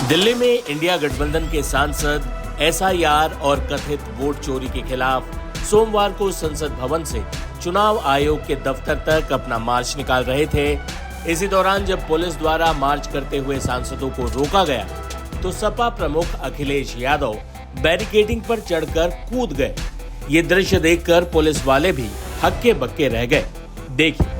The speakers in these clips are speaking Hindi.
दिल्ली में इंडिया गठबंधन के सांसद एसआईआर और कथित वोट चोरी के खिलाफ सोमवार को संसद भवन से चुनाव आयोग के दफ्तर तक अपना मार्च निकाल रहे थे। इसी दौरान जब पुलिस द्वारा मार्च करते हुए सांसदों को रोका गया तो सपा प्रमुख अखिलेश यादव बैरिकेडिंग पर चढ़कर कूद गए। ये दृश्य देखकर पुलिस वाले भी हक्के बक्के रह गए। देखिए।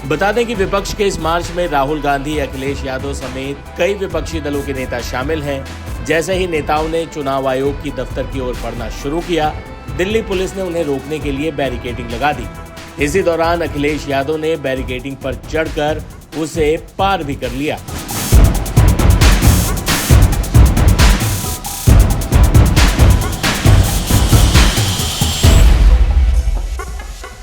बता दें कि विपक्ष के इस मार्च में राहुल गांधी, अखिलेश यादव समेत कई विपक्षी दलों के नेता शामिल हैं। जैसे ही नेताओं ने चुनाव आयोग की दफ्तर की ओर बढ़ना शुरू किया, दिल्ली पुलिस ने उन्हें रोकने के लिए बैरिकेडिंग लगा दी। इसी दौरान अखिलेश यादव ने बैरिकेडिंग पर चढ़कर उसे पार भी कर लिया।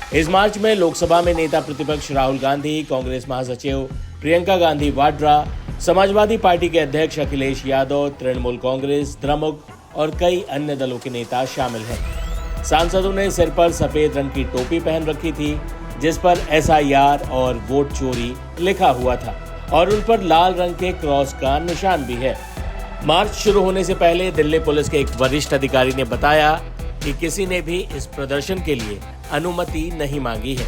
इस मार्च में लोकसभा में नेता प्रतिपक्ष राहुल गांधी, कांग्रेस महासचिव प्रियंका गांधी वाड्रा, समाजवादी पार्टी के अध्यक्ष अखिलेश यादव, तृणमूल कांग्रेस, द्रमुक और कई अन्य दलों के नेता शामिल हैं। सांसदों ने सिर पर सफेद रंग की टोपी पहन रखी थी, जिस पर एसआईआर और वोट चोरी लिखा हुआ था और उन पर लाल रंग के क्रॉस का निशान भी है। मार्च शुरू होने से पहले दिल्ली पुलिस के एक वरिष्ठ अधिकारी ने बताया कि किसी ने भी इस प्रदर्शन के लिए अनुमति नहीं मांगी है।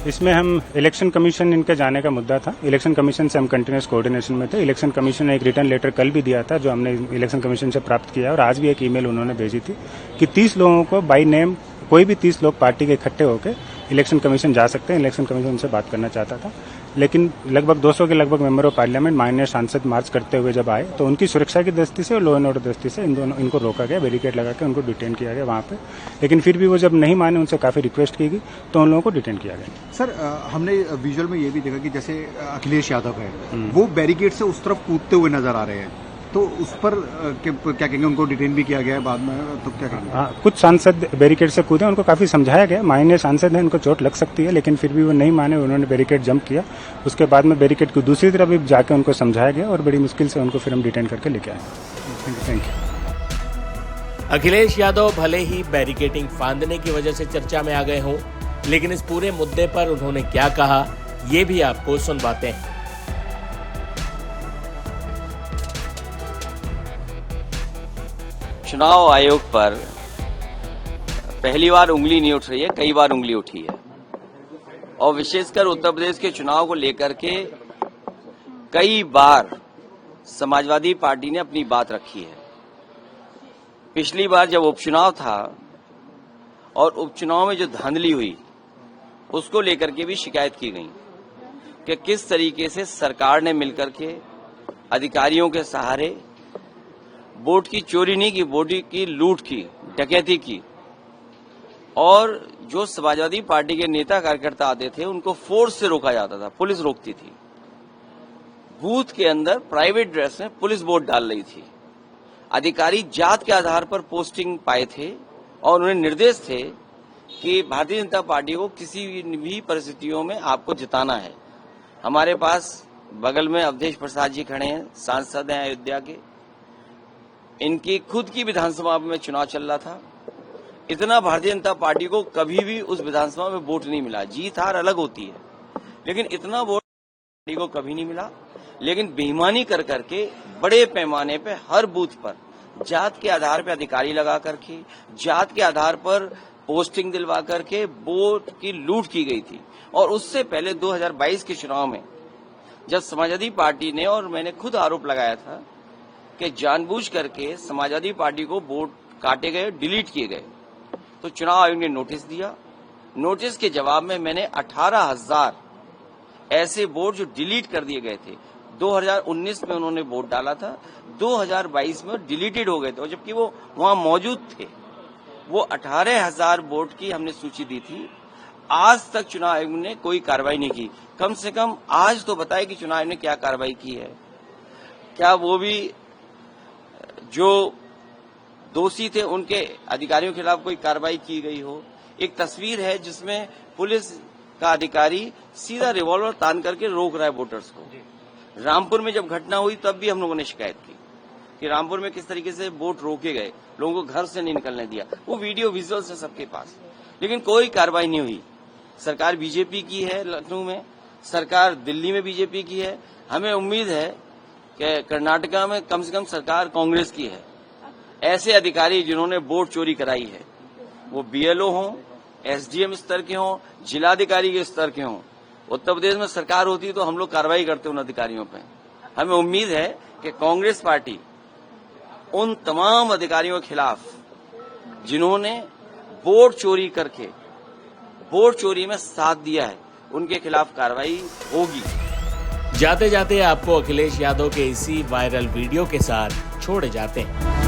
इसमें हम इलेक्शन कमीशन इनके जाने का मुद्दा था। इलेक्शन कमीशन से हम कंटिन्यूस कोऑर्डिनेशन में थे। इलेक्शन कमीशन ने एक रिटर्न लेटर कल भी दिया था, जो हमने इलेक्शन कमीशन से प्राप्त किया, और आज भी एक ईमेल उन्होंने भेजी थी कि 30 लोगों को बाय नेम, कोई भी 30 लोग पार्टी के इकट्ठे होकर इलेक्शन कमीशन जा सकते हैं। इलेक्शन कमीशन उनसे बात करना चाहता था, लेकिन लगभग 200 के लगभग मेंबर ऑफ पार्लियामेंट, माननीय सांसद मार्च करते हुए जब आए तो उनकी सुरक्षा की दृष्टि से और लॉ एंड ऑर्डर दृष्टि से इनको रोका गया, बैरिकेड लगा के उनको डिटेन किया गया वहां पे। लेकिन फिर भी वो जब नहीं माने, उनसे काफी रिक्वेस्ट की गई तो उन लोगों को डिटेन किया गया। सर, हमने विजुअल में ये भी देखा कि जैसे अखिलेश यादव है, वो बैरिकेड से उस तरफ कूदते हुए नजर आ रहे हैं, तो उस पर क्या कहेंगे? उनको डिटेन भी किया गया है बाद में, तो क्या कहेंगे? कुछ सांसद बैरिकेड से कूदे, उनको काफी समझाया गया, माननीय सांसद है, उनको चोट लग सकती है, लेकिन फिर भी वो नहीं माने, उन्होंने बैरिकेड जंप किया। उसके बाद में बैरिकेड की दूसरी तरफ भी जाके उनको समझाया गया और बड़ी मुश्किल से उनको फिर हम डिटेन करके लेके आए। Thank you. अखिलेश यादव भले ही बैरिकेडिंग फांदने की वजह से चर्चा में आ गए हों, लेकिन इस पूरे मुद्दे पर उन्होंने क्या कहा, ये भी आपको सुनवाते हैं। चुनाव आयोग पर पहली बार उंगली नहीं उठ रही है, कई बार उंगली उठी है, और विशेषकर उत्तर प्रदेश के चुनाव को लेकर के कई बार समाजवादी पार्टी ने अपनी बात रखी है। पिछली बार जब उपचुनाव था और उपचुनाव में जो धांधली हुई, उसको लेकर के भी शिकायत की गई कि किस तरीके से सरकार ने मिलकर के अधिकारियों के सहारे वोट की चोरी नहीं की, वोट की लूट की, डकैती की, और जो समाजवादी पार्टी के नेता कार्यकर्ता आते थे उनको फोर्स से रोका जाता था, पुलिस रोकती थी। बूथ के अंदर प्राइवेट ड्रेस में पुलिस वोट डाल रही थी। अधिकारी जात के आधार पर पोस्टिंग पाए थे और उन्हें निर्देश थे कि भारतीय जनता पार्टी को किसी भी परिस्थितियों में आपको जिताना है। हमारे पास बगल में अवधेश प्रसाद जी खड़े हैं, सांसद हैं अयोध्या के, इनकी खुद की विधानसभा में चुनाव चल रहा था। इतना भारतीय जनता पार्टी को कभी भी उस विधानसभा में वोट नहीं मिला। जीत हार अलग होती है, लेकिन इतना वोट पार्टी को कभी नहीं मिला। लेकिन बेईमानी कर करके बड़े पैमाने पे हर बूथ पर जात के आधार पर अधिकारी लगा करके, जात के आधार पर पोस्टिंग दिलवा करके वोट की लूट की गई थी। और उससे पहले 2022 के चुनाव में जब समाजवादी पार्टी ने, और मैंने खुद आरोप लगाया था कि जानबूझ करके समाजवादी पार्टी को वोट काटे गए, डिलीट किए गए, तो चुनाव आयोग ने नोटिस दिया। नोटिस के जवाब में मैंने 18,000 ऐसे वोट जो डिलीट कर दिए गए थे, 2019 में उन्होंने वोट डाला था, 2022 में डिलीटेड हो गए थे, और जबकि वो वहां मौजूद थे। वो 18,000 वोट की हमने सूची दी थी। आज तक चुनाव आयोग ने कोई कार्रवाई नहीं की। कम से कम आज तो बताए कि चुनाव आयोग ने क्या कार्रवाई की है। क्या वो भी जो दोषी थे उनके अधिकारियों के खिलाफ कोई कार्रवाई की गई हो? एक तस्वीर है जिसमें पुलिस का अधिकारी सीधा रिवॉल्वर तान करके रोक रहा है वोटर्स को। रामपुर में जब घटना हुई तब भी हम लोगों ने शिकायत की कि रामपुर में किस तरीके से वोट रोके गए, लोगों को घर से नहीं निकलने दिया। वो वीडियो विजुअल्स है सबके पास, लेकिन कोई कार्रवाई नहीं हुई। सरकार बीजेपी की है लखनऊ में, सरकार दिल्ली में बीजेपी की है। हमें उम्मीद है कि कर्नाटका में कम से कम सरकार कांग्रेस की है। ऐसे अधिकारी जिन्होंने वोट चोरी कराई है, वो बीएलओ हों, एसडीएम स्तर के हों, जिलाधिकारी के स्तर के हों, उत्तर प्रदेश में सरकार होती तो हम लोग कार्रवाई करते उन अधिकारियों पे। हमें उम्मीद है कि कांग्रेस पार्टी उन तमाम अधिकारियों के खिलाफ जिन्होंने वोट चोरी करके वोट चोरी में साथ दिया है, उनके खिलाफ कार्रवाई होगी। जाते जाते आपको अखिलेश यादव के इसी वायरल वीडियो के साथ छोड़े जाते हैं।